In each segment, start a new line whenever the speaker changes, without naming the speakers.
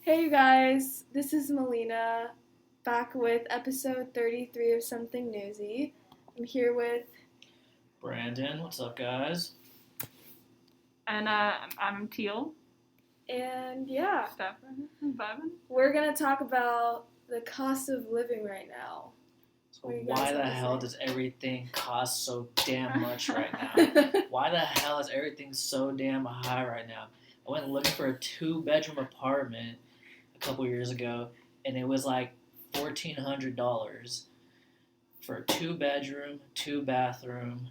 Hey you guys, this is Melina, back with episode 33 of Something Newsy. I'm here with
Brandon, what's up, guys?
And I'm Teal.
and yeah,
Stefan. Vibin.
we're gonna talk about the cost of living right now.
So
What do you
why
guys
the
have to
hell
say?
does everything cost so damn much right now? Why the hell is everything so damn high right now? I went looking for a 2-bedroom apartment a couple years ago, and it was like $1,400 for a 2-bedroom, 2-bathroom,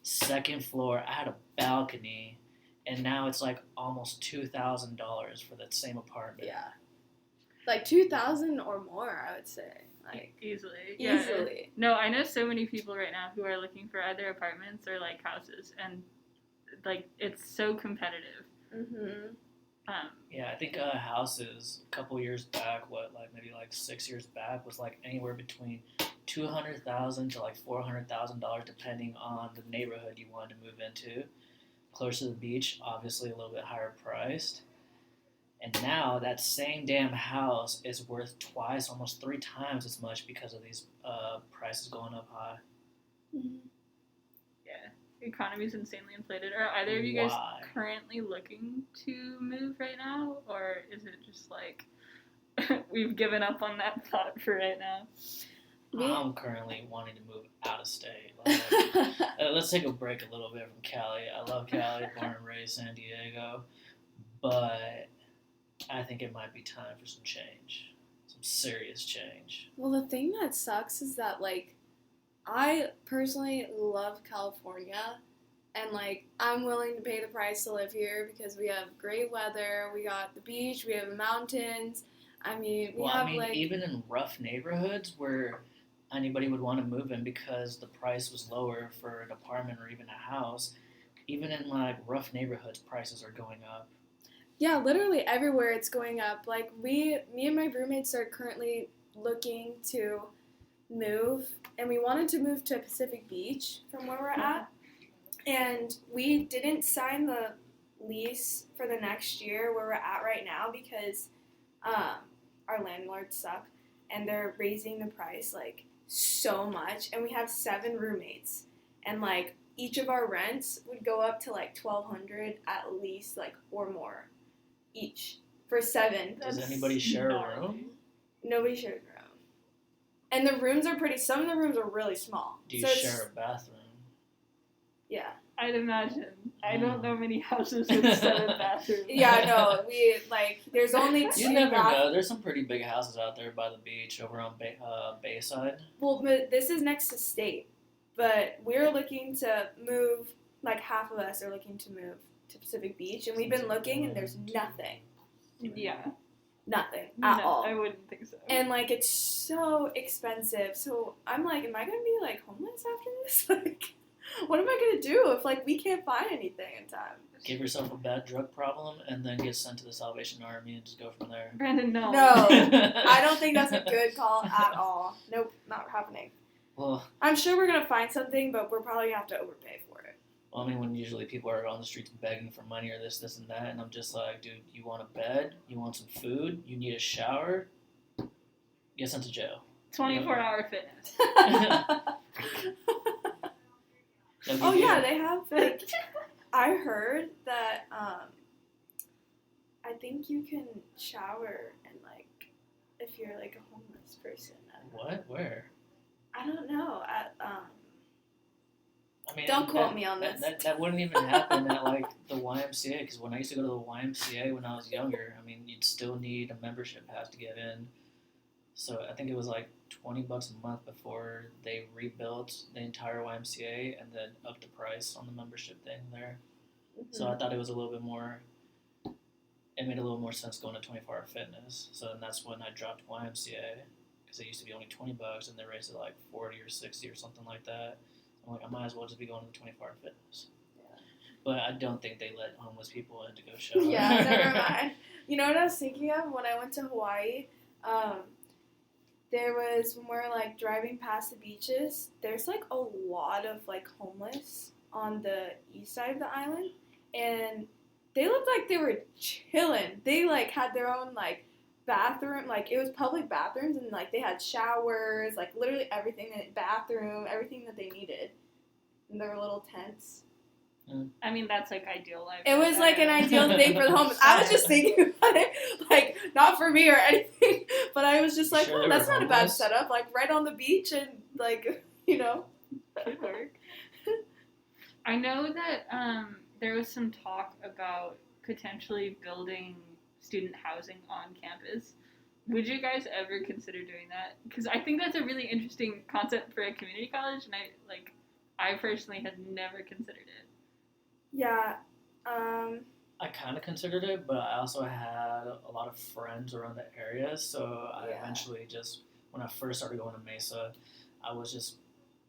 second floor. I had a balcony, and now it's like almost $2,000 for that same apartment.
Yeah, like 2,000 or more, I would say. Like
Easily.
easily.
No, I know so many people right now who are looking for either apartments or like houses, and like it's so competitive.
Mhm.
Yeah, I think houses a couple years back, maybe 6 years back, was like anywhere between $200,000 to like $400,000, depending on the neighborhood you wanted to move into. Closer to the beach, obviously a little bit higher priced. And now that same damn house is worth twice, almost 3 times as much because of these prices going up high.
Mhm.
Yeah, the economy's insanely inflated. Are either of you guys
Why?
currently looking to move right now, or is it just like we've given up on that thought for right now?
I'm currently wanting to move out of state. Let's take a break a little bit from Cali. I love Cali, born and raised San Diego, but I think it might be time for some change, some serious change.
Well, the thing that sucks is that, like, I personally love California, and, like, I'm willing to pay the price to live here because we have great weather, we got the beach, we have the mountains. I mean,
Even in rough neighborhoods where anybody would want to move in because the price was lower for an apartment or even a house, even in like rough neighborhoods, prices are going up.
yeah, literally everywhere it's going up. Like, me and my roommates are currently looking to move, and we wanted to move to Pacific Beach from where we're at, and we didn't sign the lease for the next year where we're at right now because our landlords suck, and they're raising the price, like, so much, and we have 7 roommates, and, like, each of our rents would go up to, like, $1,200 at least, like, or more each for 7.
Does anybody share a room?
Nobody shares a room. And the rooms are some of the rooms are really small.
Do you share a bathroom?
Yeah.
I'd imagine. I don't know many houses with 7 bathrooms.
Yeah, no, there's only 2
You never know. There's some pretty big houses out there by the beach over on Bayside.
Well, but this is next to State. But we're looking to move, like half of us are looking to move to Pacific Beach, and we've been looking, and there's nothing.
Yeah.
Nothing at all.
I wouldn't think so.
And, like, it's so expensive. So I'm like, am I going to be, like, homeless after this? Like, what am I going to do if, like, we can't find anything in time?
Give yourself a bad drug problem and then get sent to the Salvation Army and just go from there.
Brandon, no.
No, I don't think that's a good call at all. Nope, not happening.
Well,
I'm sure we're going to find something, but we're probably going to have to overpay for it.
well, I mean, when usually people are on the streets begging for money or this, and that, and I'm just like, dude, you want a bed? You want some food? You need a shower? Get sent to jail.
24-hour fitness.
Oh, yeah, they have, like, I heard that, I think you can shower and, like, if you're, like, a homeless person.
What? Where?
I don't know.
I mean,
Don't quote me on this.
That wouldn't even happen at, like, the YMCA, because when I used to go to the YMCA when I was younger, I mean, you'd still need a membership pass to get in. So I think it was like $20 a month before they rebuilt the entire YMCA and then upped the price on the membership thing there. Mm-hmm. So I thought it was a little bit more, it made a little more sense going to 24-hour fitness. So then that's when I dropped YMCA, because it used to be only $20 and they raised it like 40 or 60 or something like that. I'm like, I might as well just be going to the 24-hour fitness. Yeah. But I don't think they let homeless people in to go shower.
Yeah, never mind. You know what I was thinking of when I went to Hawaii? There was, when we're, like, driving past the beaches, there's, like, a lot of, like, homeless on the east side of the island, and they looked like they were chilling. They, like, had their own, like, bathroom, like it was public bathrooms, and like they had showers, like literally everything bathroom, everything that they needed. And there were little tents.
I mean, that's like ideal life.
It was like an ideal thing for the homeless. I was just thinking about it, like not for me or anything, but I was just like,
Sure,
oh,
they
that's
were
not a bad
homeless.
setup, like right on the beach and like, you know.
Could work. I know that there was some talk about potentially building student housing on campus. Would you guys ever consider doing that? Because I think that's a really interesting concept for a community college, and I personally had never considered it.
Yeah.
I kind of considered it, but I also had a lot of friends around the area, so I
Yeah.
eventually just, when I first started going to Mesa, I was just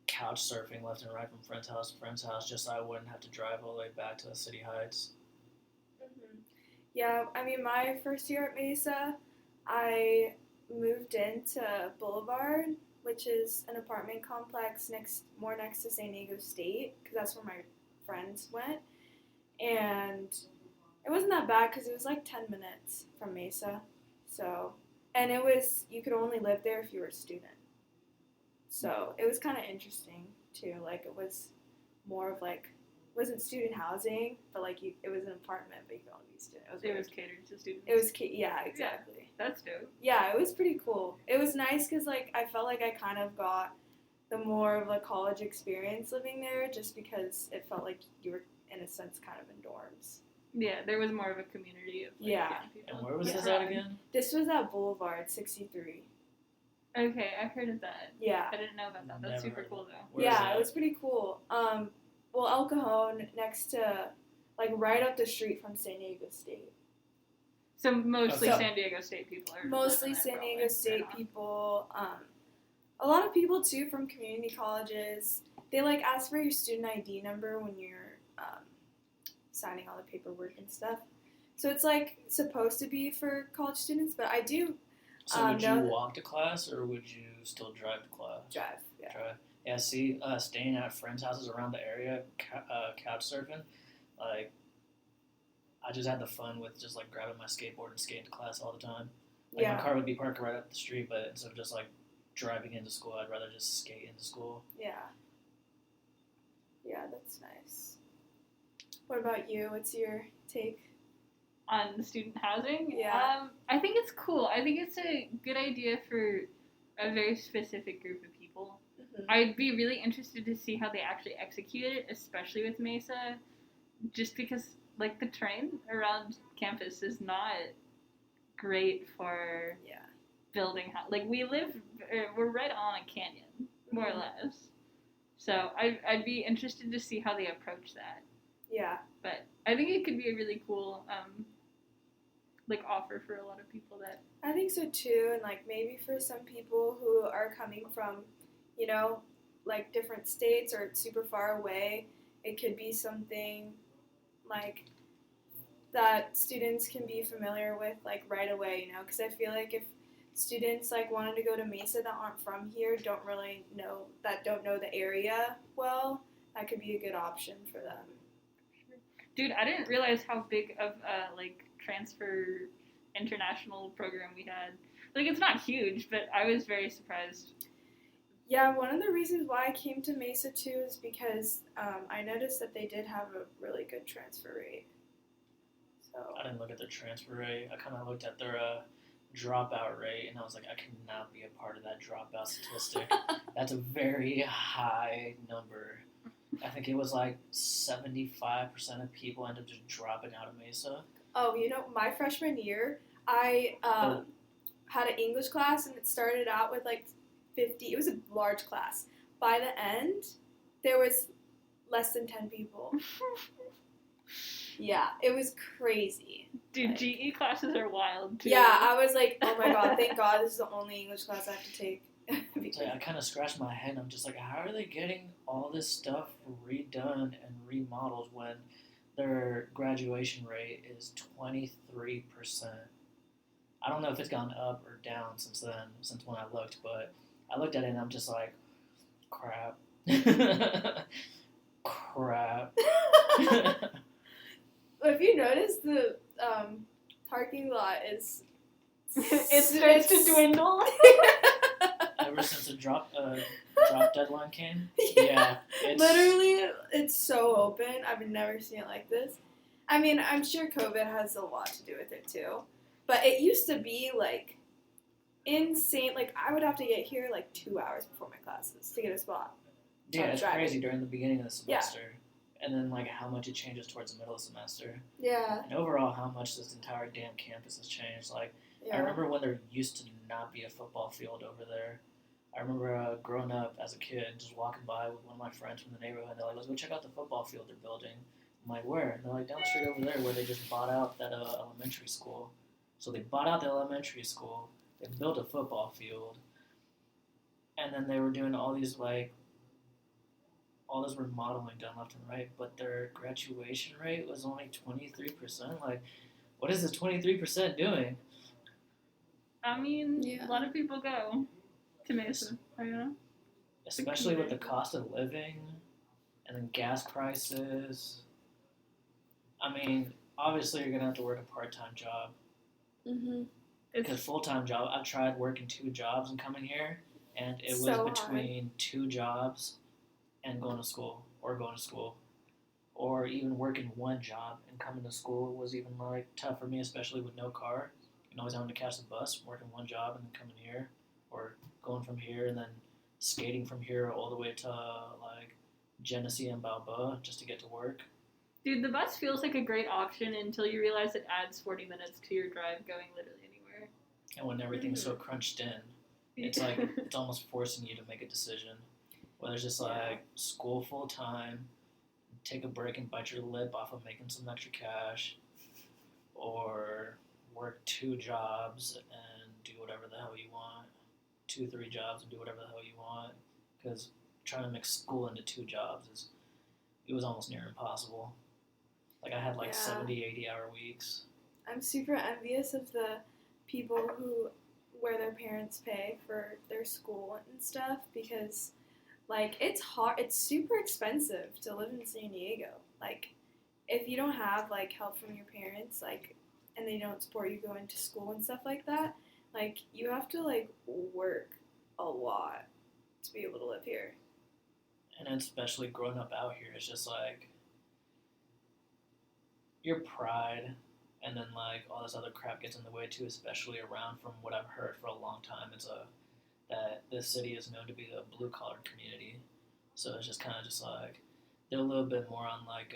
couch surfing left and right from friend's house to friend's house, just so I wouldn't have to drive all the way back to the City Heights.
Mhm. Yeah, I mean, my first year at Mesa, I moved into Boulevard, which is an apartment complex more next to San Diego State, because that's where my friends went. And it wasn't that bad because it was like 10 minutes from Mesa. So, and you could only live there if you were a student. So it was kind of interesting too. Like it was more of like, it wasn't student housing, but like it was an apartment, but you could only be a student.
It was catered to students.
It was, yeah, exactly.
That's dope.
Yeah, it was pretty cool. It was nice because like I felt like I kind of got the more of a college experience living there, just because it felt like you were in a sense kind of in dorms.
Yeah, there was more of a community of like,
Yeah.
young people.
And where was
Yeah.
this at again?
This was at Boulevard 63.
Okay, I've heard of that.
Yeah.
I didn't know about that. That's
Never
super
heard
cool
of
though.
Where is
Yeah,
that?
it was pretty cool. Well, El Cajon next to, like right up the street from San Diego State.
So mostly
So-
San Diego State people are
Mostly
living there,
San
probably.
Diego State
Right on.
people. A lot of people too from community colleges. They like ask for your student ID number when you're signing all the paperwork and stuff. So it's like supposed to be for college students, but I do
So would you
no.
walk to class, or would you still drive to class?
drive. Yeah.
Drive. Yeah, see, staying at friends' houses around the area, couch surfing, like, I just had the fun with just, like, grabbing my skateboard and skating to class all the time. Like,
Yeah.
my car would be parked right up the street, but instead of just, like, driving into school, I'd rather just skate into school.
Yeah. Yeah, that's nice. What about you? What's your take?
On the student housing.
Yeah.
I think it's cool. I think it's a good idea for a very specific group of people.
Mm-hmm.
I'd be really interested to see how they actually execute it, especially with Mesa, just because like the terrain around campus is not great for
Yeah.
building like we're right on a canyon, more or less. So I'd be interested to see how they approach that.
Yeah.
But I think it could be a really cool like offer for a lot of people that
I think so too, and like maybe for some people who are coming from, you know, like different states or super far away, it could be something like that students can be familiar with like right away, you know, because I feel like if students like wanted to go to Mesa that aren't from here, don't know the area well, that could be a good option for them.
Dude, I didn't realize how big of a like transfer international program we had. Like it's not huge, but I was very surprised.
Yeah, one of the reasons why I came to Mesa too is because I noticed that they did have a really good transfer rate. So
I didn't look at their transfer rate. I kind of looked at their dropout rate, and I was like, I cannot be a part of that dropout statistic. That's a very high number. I think it was like 75% of people end up just dropping out of Mesa.
Oh, you know, my freshman year, I had an English class, and it started out with like 50. It was a large class. By the end, there was less than 10 people. Yeah, it was crazy.
Dude,
Like-
GE classes are wild too.
Yeah, I was like, oh my god, thank God this is the only English class I have to take.
It's like, I kind of scratched my head. I'm just like, how are they getting all this stuff redone and remodeled when their graduation rate is 23%? I don't know if it's gone up or down since then, since when I looked, but I looked at it and I'm just like, crap. Crap.
If you notice, the parking lot is
it starts to dwindle.
Ever since the drop deadline came, yeah, it's
Literally, it's so open. I've never seen it like this. I mean, I'm sure COVID has a lot to do with it too. But it used to be like insane. Like I would have to get here like 2 hours before my classes to get a spot.
yeah, it's
driving.
crazy during the beginning of the semester, and then like how much it changes towards the middle of the semester,
Yeah.
and overall how much this entire damn campus has changed. Like
Yeah.
I remember when there used to not be a football field over there. I remember growing up as a kid, just walking by with one of my friends from the neighborhood. They're like, "Let's go check out the football field they're building." I'm like, "Where?" And they're like, "Down the street over there, where they just bought out that elementary school." So they bought out the elementary school. They built a football field, and then they were doing all these all this remodeling done left and right. But their graduation rate was only 23%. Like, what is this 23% doing?
I mean,
Yeah.
a lot of people go to Mesa. You know.
Especially with the cost of living and then gas prices. I mean, obviously you're gonna have to work a part-time job.
Mhm.
Because full-time job, I've tried working 2 jobs and coming here, and it was
So
between 2 jobs and going to school, or even working 1 job and coming to school was even like tough for me, especially with no car and always having to catch the bus, working 1 job and then coming here, or going from here and then skating from here all the way to like Genesee and Balboa just to get to work.
Dude, the bus feels like a great option until you realize it adds 40 minutes to your drive going literally anywhere.
And when everything's so crunched in, it's like it's almost forcing you to make a decision. Whether it's just like school full time, take a break and bite your lip off of making some extra cash, or work 2 jobs and do whatever the hell you want. 2, 3 jobs and do whatever the hell you want. Because trying to mix school into 2 jobs it was almost near impossible. Like I had like 70, 80-hour weeks.
I'm super envious of the people where their parents pay for their school and stuff because, like, it's hard. It's super expensive to live in San Diego. Like, if you don't have like help from your parents, like, and they don't support you going to school and stuff like that, like, you have to like work a lot to be able to live here.
And especially growing up out here, it's just like your pride and then like all this other crap gets in the way too, especially around from what I've heard for a long time. That this city is known to be a blue collar community. So it's just kind of just like they're a little bit more on like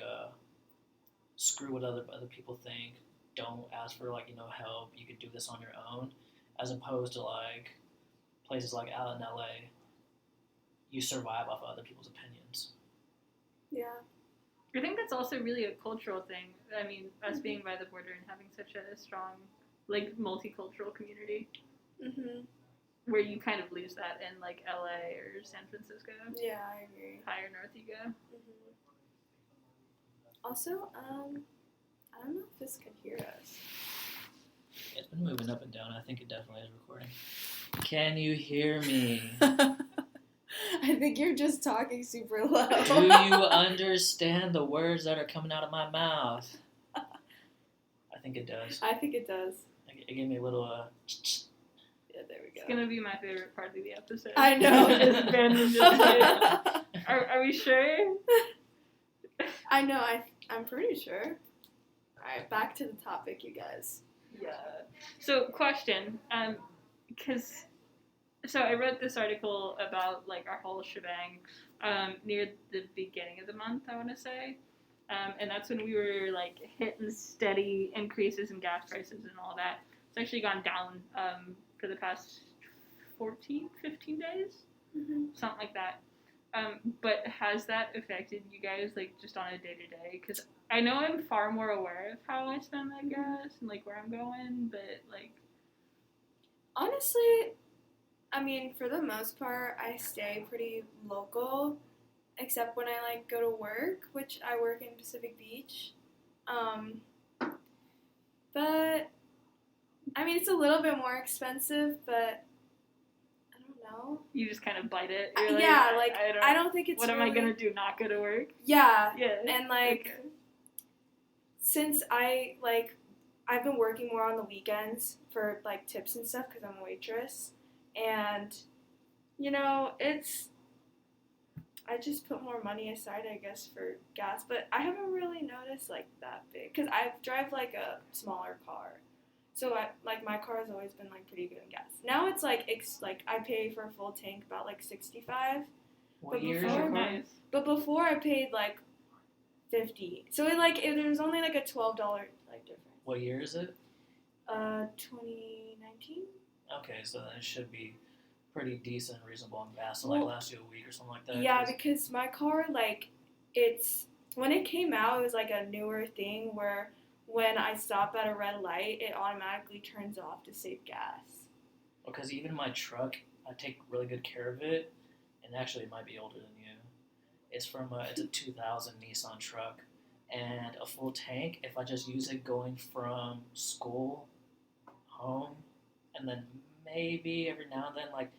screw what other people think. Don't ask for like help. You could do this on your own, as opposed to like places like out in LA. You survive off of other people's opinions.
Yeah.
I think that's also really a cultural thing. I mean, us being by the border and having such a strong, like, multicultural community, where you kind of lose that in, like, LA or San Francisco.
Yeah, I agree.
Higher north you go.
Also, I don't know if this could hear us.
It's been moving up and down. I think it definitely is recording. Can you hear me?
I think you're just talking super low.
Do you understand the words that are coming out of my mouth? I think it does.
I think it does.
It gave me a little
Yeah, there we go.
It's gonna be my favorite part of the episode.
I know.
Just Ben was just are we sure?
I know. I'm pretty sure. All right, back to the topic, you guys.
Yeah. So, question, So I read this article about like our whole shebang near the beginning of the month, I want to say, and that's when we were like hitting steady increases in gas prices and all that. It's actually gone down for the past 15 days, something like that. But has that affected you guys like just on a day-to-day? Because I know I'm far more aware of how I spend my gas and like where I'm going, but like
honestly, I mean, for the most part, I stay pretty local, except when I, like, go to work, which I work in Pacific Beach. But, I mean, it's a little bit more expensive, but I don't know.
you just kind of bite it.
You're I don't think it's
What am I going to do, not go to work?
Yeah.
Yeah.
And, like, since I, like, I've been working more on the weekends for like tips and stuff because I'm a waitress, and I just put more money aside, I guess, for gas, but I haven't really noticed like that big because I drive like a smaller car, so my car has always been like pretty good in gas. Now it's like I pay for a full tank about like 65,
What year is your car?
Nice.
but before I paid like 50, so there was only like a $12 like difference.
What year is it?
2019.
Okay, so then it should be pretty decent, reasonable on gas. So
Well,
like last you a week or something like that.
Yeah, because my car when it came out, it was like a newer thing where when I stop at a red light, it automatically turns off to save gas.
Because even my truck, I take really good care of it, and actually it might be older than you. It's a 2000 Nissan truck, and a full tank. If I just use it going from school home, and then maybe every now and then like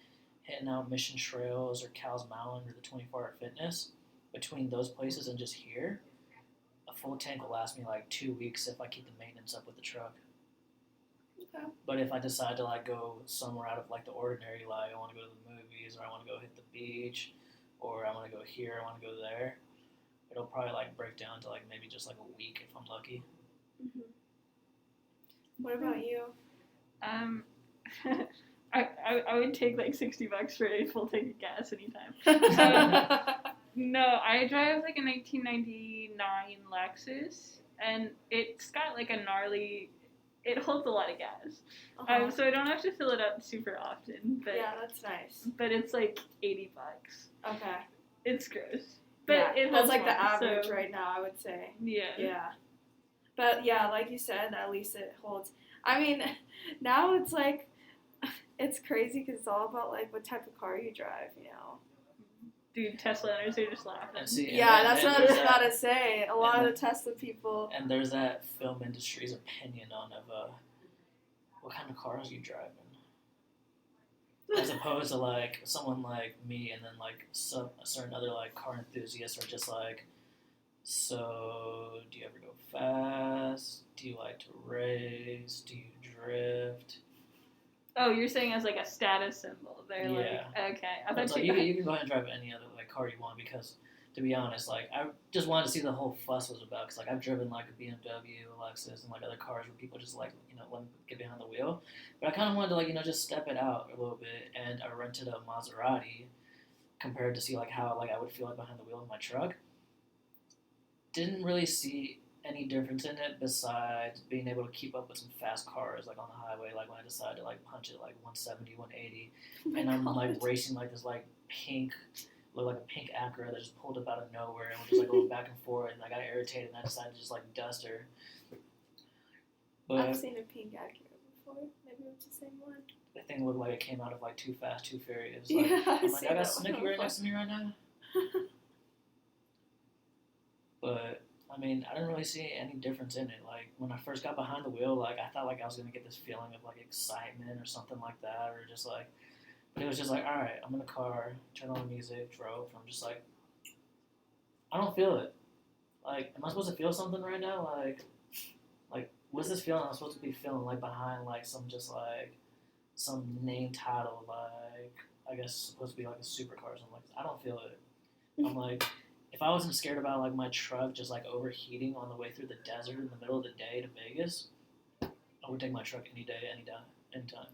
hitting out Mission Trails or Cow's Mountain or the 24-hour fitness, between those places and just here, a full tank will last me like 2 weeks if I keep the maintenance up with the truck.
Okay.
But if I decide to like go somewhere out of like the ordinary, like I want to go to the movies, or I want to go hit the beach, or I want to go here, I want to go there, it'll probably like break down to like maybe just like a week if I'm lucky.
Mm-hmm. What about you?
I would take like $60 for a full tank of gas anytime. No, I drive like a 1999 Lexus, and it's got like a gnarly. It holds a lot of gas, so I don't have to fill it up super often. But
yeah, that's nice.
But it's like $80.
Okay.
It's gross. But
yeah,
it
that's
holds
like the
one,
average
so,
right now, I would say.
Yeah.
Yeah. But yeah, like you said, at least it holds. I mean, now it's like, it's crazy because it's all about like what type of car you drive,
Dude, Tesla owners are just laughing.
That's what I was about to say. A lot of the Tesla people.
And there's that film industry's opinion on what kind of cars you driving. As opposed to like someone like me, and then like a certain other like car enthusiasts are just like, so do you ever go fast? Do you like to race? Do you drift?
Oh, you're saying as like a status symbol. They're like, okay. I thought
you can go ahead and drive any other like car you want, because to be honest, like I just wanted to see the whole fuss was about. Because like I've driven like a BMW, a Lexus, and like other cars where people just like let me get behind the wheel. But I kind of wanted to like just step it out a little bit, and I rented a Maserati compared to see like how like I would feel like behind the wheel of my truck. Didn't really see any difference in it besides being able to keep up with some fast cars like on the highway, like when I decided to like punch it like 170, 180, and I'm like racing like this like looked like a pink Acura that just pulled up out of nowhere and was just like going back and forth, and I got irritated and I decided to just like dust her. But
I've seen a pink Acura before. Maybe it was the same one.
The thing looked like it came out of like Too Fast, Too Furious. Like,
yeah,
I'm like, I got Snooki right next to me right now. But I mean, I didn't really see any difference in it. Like, when I first got behind the wheel, like, I thought, like, I was going to get this feeling of, like, excitement or something like that, or just, like, but it was just like, all right, I'm in the car, turn on the music, drove, and I'm just like, I don't feel it. Like, am I supposed to feel something right now? Like, what's this feeling I'm supposed to be feeling, like, behind, like, some name title, like, I guess supposed to be, like, a supercar or something like that. I don't feel it. I'm like, if I wasn't scared about like my truck just like overheating on the way through the desert in the middle of the day to Vegas, I would take my truck any day, anytime.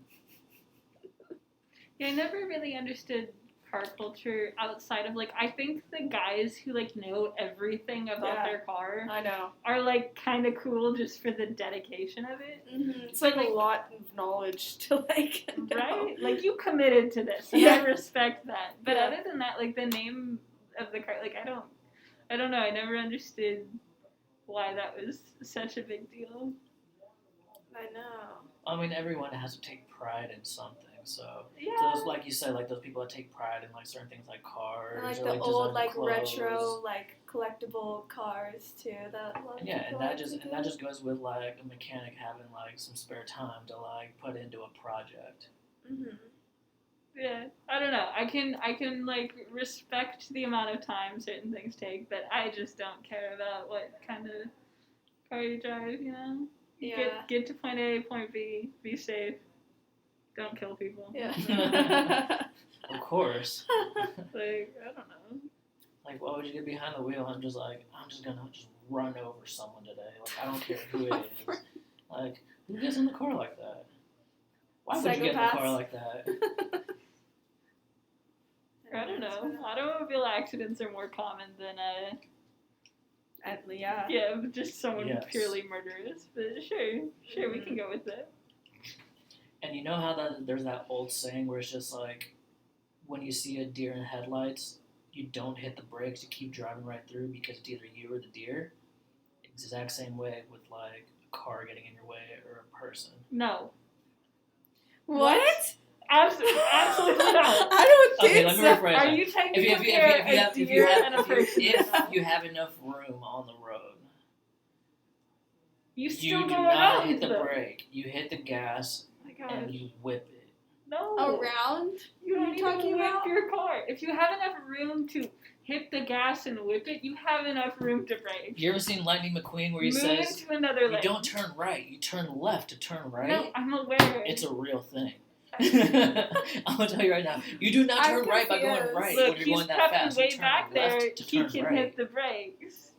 Yeah, I never really understood car culture outside of like, I think the guys who like know everything about their car
I know
are like kind of cool just for the dedication of it.
Mm-hmm. It's like a lot of knowledge to like know.
Right? Like you committed to this, and I respect that. But other than that, like the name of the car, like I don't know. I never understood why that was such a big deal.
I know.
I mean, everyone has to take pride in something. So those, like you said, like those people that take pride in like certain things like cars,
and, like
or
the
like
old like
clothes.
retro like collectible cars too.
And that just goes with like a mechanic having like some spare time to like put into a project.
Mhm.
Yeah, I don't know. I can like respect the amount of time certain things take, but I just don't care about what kind of car you drive,
Yeah.
Get to point A, point B, be safe. Don't kill people.
Yeah.
Of course.
Like, I don't know.
Like, why would you get behind the wheel and just like, I'm just gonna just run over someone today? Like, I don't care who it is. Like, who gets in the car like that? Why would you get in the car like that?
I don't know. Automobile accidents are more common than
Yeah.
just someone purely murderous. But sure, we can go with that.
And you know how there's that old saying where it's just like, when you see a deer in headlights, you don't hit the brakes, you keep driving right through because it's either you or the deer. Exact same way with like a car getting in your way or a person.
No.
What?
Absolutely not.
I don't think
Okay, let me
so.
rephrase
Are
that.
you trying to compare a deer and a person?
If you have enough room on the road,
you
you
still
do
go
not
around
hit the
them.
brake. You hit the gas
Oh my
and
gosh.
you whip it.
No.
Around?
You don't
What are you talking
even whip
about?
your car. If you have enough room to hit the gas and whip it, you have enough room to brake.
You ever seen Lightning McQueen where he
Move
says,
to another
you
lane.
don't turn right, you turn left to turn right?
No, I'm aware.
It's a real thing. I'm going to tell you right now. You do not turn right by going right
Look,
when you're
he's
going that
prepping
fast.
way
You turn
back
left
there.
to
He
turn
can
right.
hit the brakes.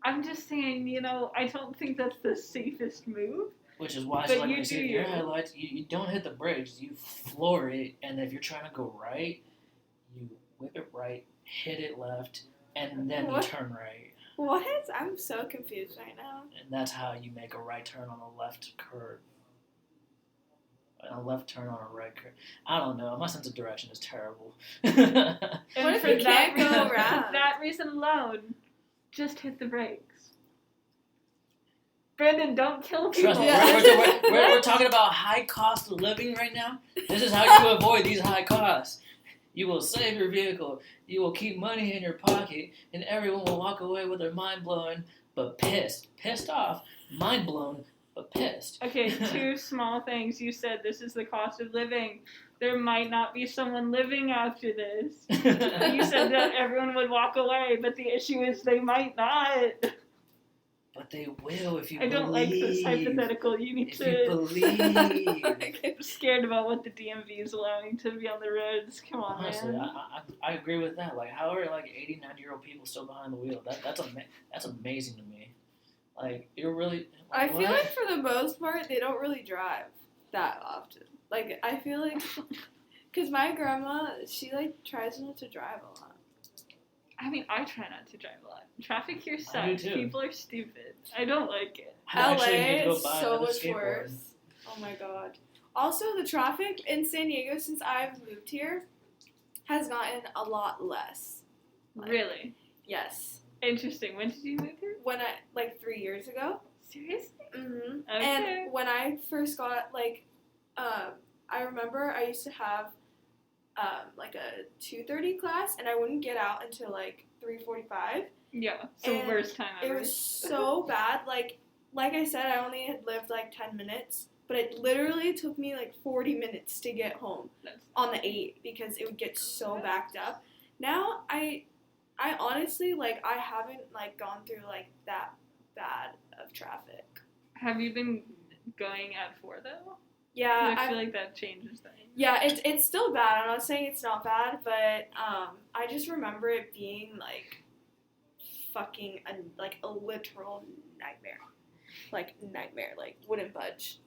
I'm just saying, I don't think that's the safest move.
Which is why,
But
so like
you
when you see
do
a deer
you.
headlights, you don't hit the brakes. You floor it, and if you're trying to go right, you whip it right, hit it left, and then
What?
you turn right.
What? I'm so confused right now.
And that's how you make a right turn on a left curve. A left turn on a right curve. I don't know. My sense of direction is terrible.
And
What if
for
you
that
can't go
reason,
around?
that reason alone, just hit the brakes. Brandon, don't kill people.
Trust me,
Yeah.
we're talking about high cost of living right now. This is how you avoid these high costs. You will save your vehicle, you will keep money in your pocket, and everyone will walk away with their mind blown, but pissed. Pissed off, mind blown, but pissed.
Okay, two small things. You said this is the cost of living. There might not be someone living after this. You said that everyone would walk away, but the issue is they might not.
But they will if you
I
believe.
don't like this hypothetical. You need
If
to.
you believe.
I'm scared about what the DMV is allowing to be on the roads. Come on,
Honestly,
man.
I agree with that. Like, how are like 80, 90-year-old people still behind the wheel? That's amazing to me. Like, you're really.
I
Like,
feel like for the most part, they don't really drive that often. Like, I feel like, because my grandma, she, like, tries not to drive a lot.
I mean, I try not to drive a lot. Traffic here
I do
sucks.
too.
People are stupid. I don't like it.
I actually need to
LA
go
is
buy
so
another
much
skateboard.
worse. Oh my god. Also, the traffic in San Diego since I've moved here has gotten a lot less. Like,
Really?
Yes.
Interesting. When did you move here?
When I, like, 3 years ago.
Seriously?
Mm-hmm.
Okay.
And when I first got, like, I remember I used to have, like, a 2:30 class, and I wouldn't get out until, like, 3:45.
Yeah. It's the
And
worst time ever.
It was so bad. Like I said, I only had lived, like, 10 minutes, but it literally took me, like, 40 minutes to get home on the 8 because it would get so backed up. Now, I honestly, like, I haven't, like, gone through, like, that bad of traffic.
Have you been going at 4 though?
Yeah,
I feel like that changes things.
Yeah, it's still bad. I'm not saying it's not bad, but I just remember it being like fucking a literal nightmare, like wouldn't budge.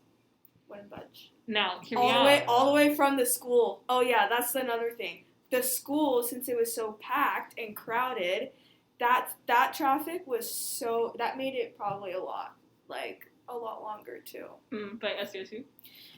Now, here we
All the
are.
way, all the way from the school. Oh yeah, that's another thing. The school, since it was so packed and crowded, that traffic was that made it probably a lot longer too.
By SDSU?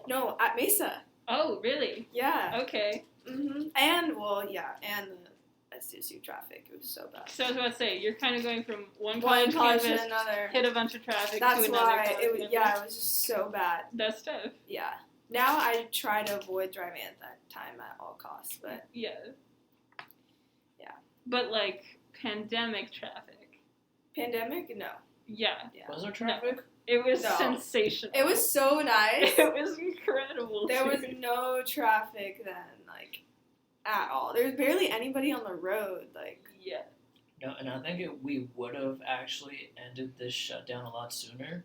No, at Mesa.
Oh, really?
Yeah.
Okay.
Mhm. And the SDSU traffic, it was so bad.
So I was about to say, you're kind of going from one
One
college
college
campus,
to another.
hit a bunch of traffic
That's
to another
why
college
it was.
campus.
Yeah, it was just so bad.
That's tough.
Yeah. Now I try to avoid driving at that time at all costs, but
Yeah.
Yeah.
But like pandemic traffic.
pandemic, no.
Yeah.
Was there traffic?
It was
No.
sensational.
It was so nice.
It was incredible.
There was
dude.
no traffic then, like at all. There was barely anybody on the road, like.
Yeah.
No, and I think we would have actually ended this shutdown a lot sooner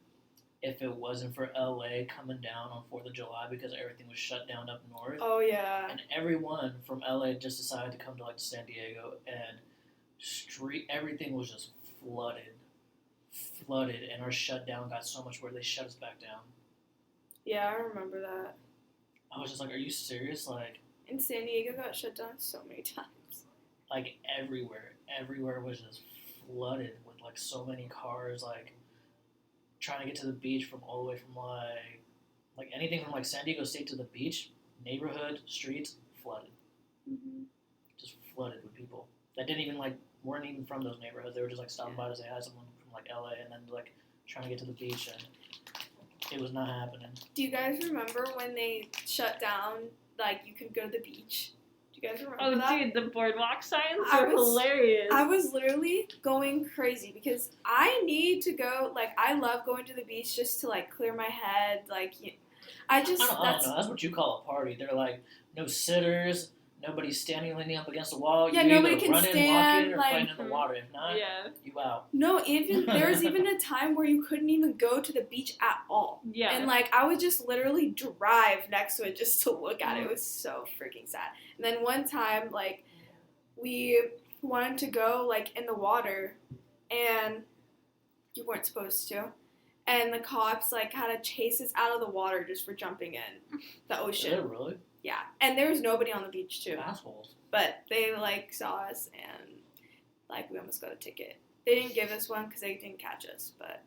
if it wasn't for LA coming down on 4th of July because everything was shut down up north.
Oh yeah.
And everyone from LA just decided to come to like San Diego, and everything was just flooded, and our shutdown got so much where they shut us back down.
Yeah, I remember that.
I was just like, are you serious? Like,
And San Diego got shut down so many times.
like everywhere was just flooded with like so many cars, like trying to get to the beach from all the way from like anything from like San Diego State to the beach, neighborhood, streets, flooded.
Mm-hmm.
Just flooded with people that didn't even weren't even from those neighborhoods. They were just like stopping by to say hi to someone from like LA, and then like trying to get to the beach, and it was not happening.
Do you guys remember when they shut down, like, you could go to the beach? Do you guys remember that?
Oh, dude, the boardwalk signs are hilarious.
I was literally going crazy because I need to go, like, I love going to the beach just to, like, clear my head, like, I don't know,
that's what you call a party. They're like, no sitters, nobody standing leaning up against the wall.
Yeah,
you
nobody
either
can
running,
stand,
walking, or
like,
playing in the water. If not, you out.
No, there was even a time where you couldn't even go to the beach at all.
Yeah.
And, like, I would just literally drive next to it just to look at it. It was so freaking sad. And then one time, like, we wanted to go, like, in the water, and you weren't supposed to. And the cops, like, had to chase us out of the water just for jumping in the ocean.
Yeah, really?
Yeah. And there was nobody on the beach, too.
Assholes.
But they, like, saw us, and, like, we almost got a ticket. They didn't give us one because they didn't catch us, but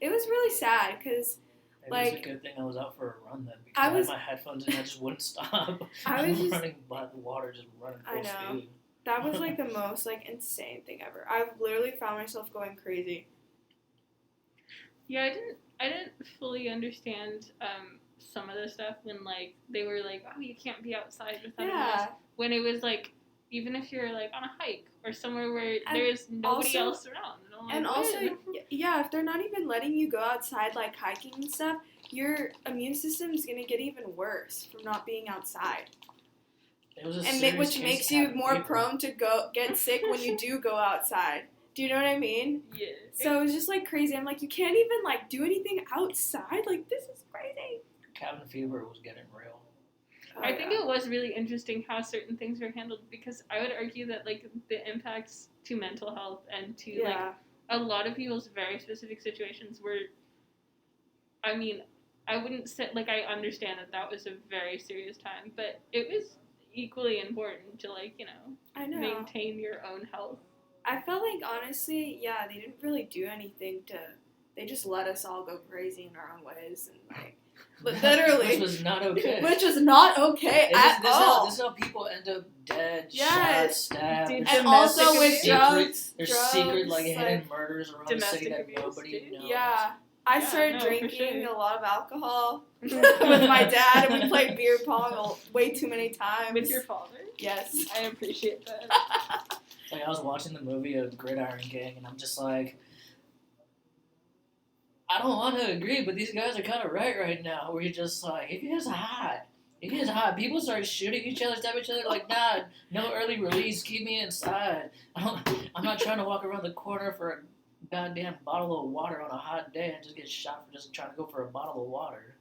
it was really sad because, like,
it was a good thing I was out for a run then, because I had my headphones and I just wouldn't stop. I was running by the water, just running full speed.
That was, like, the most, like, insane thing ever. I've literally found myself going crazy.
Yeah, I didn't fully understand some of the stuff when, like, they were like, oh, you can't be outside without a mask. When it was like, even if you're like on a hike or somewhere where there's nobody else around.
And also, yeah, if they're not even letting you go outside, like hiking and stuff, your immune system is gonna get even worse from not being outside.
It was
which makes you more prone to get sick when you do go outside. Do you know what I mean?
Yeah.
So it was just like crazy. I'm like, you can't even like do anything outside. Like, this is crazy.
Cabin fever was getting real.
I think it was really interesting how certain things were handled, because I would argue that, like, the impacts to mental health and to, like, a lot of people's very specific situations were, I mean, I wouldn't say, like, I understand that was a very serious time, but it was equally important to, like, you know, maintain your own health.
I felt like, honestly, yeah, they didn't really do anything they just let us all go crazy in our own ways, and, like, literally.
Which was not okay.
Which was not okay at all.
This is how people end up dead,
yes.
shot, stabbed.
And also with drugs.
There's secret, like, hidden murders around the city that nobody knows.
Yeah. I started drinking a lot of alcohol with my dad, and we played beer pong way too many times.
With your father?
Yes.
I appreciate that.
Like, I was watching the movie of Gridiron Gang, and I'm just like, I don't want to agree, but these guys are kind of right now, where you're just like, it gets hot. It gets hot. People start shooting each other, stabbing each other, like, nah, no early release, keep me inside. I'm not trying to walk around the corner for a goddamn bottle of water on a hot day and just get shot for just trying to go for a bottle of water.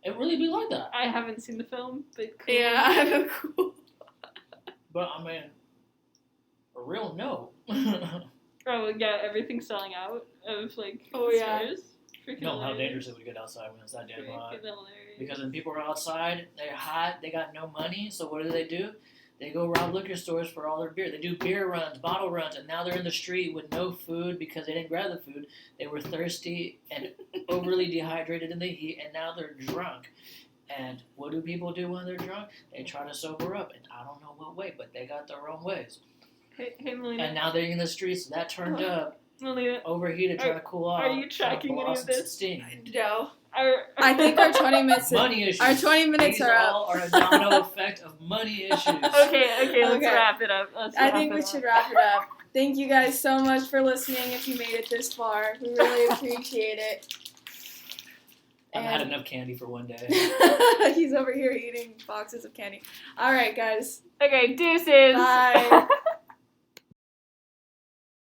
It really be like that.
I haven't seen the film, but cool.
Yeah, I have cool.
But, I mean, a real no.
Oh, yeah, everything's selling out of, like,
stores.
Freaking
know how
hilarious.
dangerous it would get outside when it's that damn hot.
Hilarious.
Because when people are outside, they're hot, they got no money, so what do? They go rob liquor stores for all their beer. They do beer runs, bottle runs, and now they're in the street with no food because they didn't grab the food. They were thirsty and overly dehydrated in the heat, and now they're drunk. And what do people do when they're drunk? They try to sober up, and I don't know what way, but they got their own ways.
Hey, Melina.
And now they're in the streets, that turned up,
Melina,
overheated, trying to cool off.
Are you tracking any of this?
No.
I
think our 20 minutes.
Money issues.
Our 20 minutes
These
are up.
all are a domino effect of money issues.
Okay, let's wrap it up.
I think we should wrap it up. Thank you guys so much for listening. If you made it this far, we really appreciate it.
I've had enough candy for one day.
He's over here eating boxes of candy. All right, guys.
Okay, deuces.
Bye.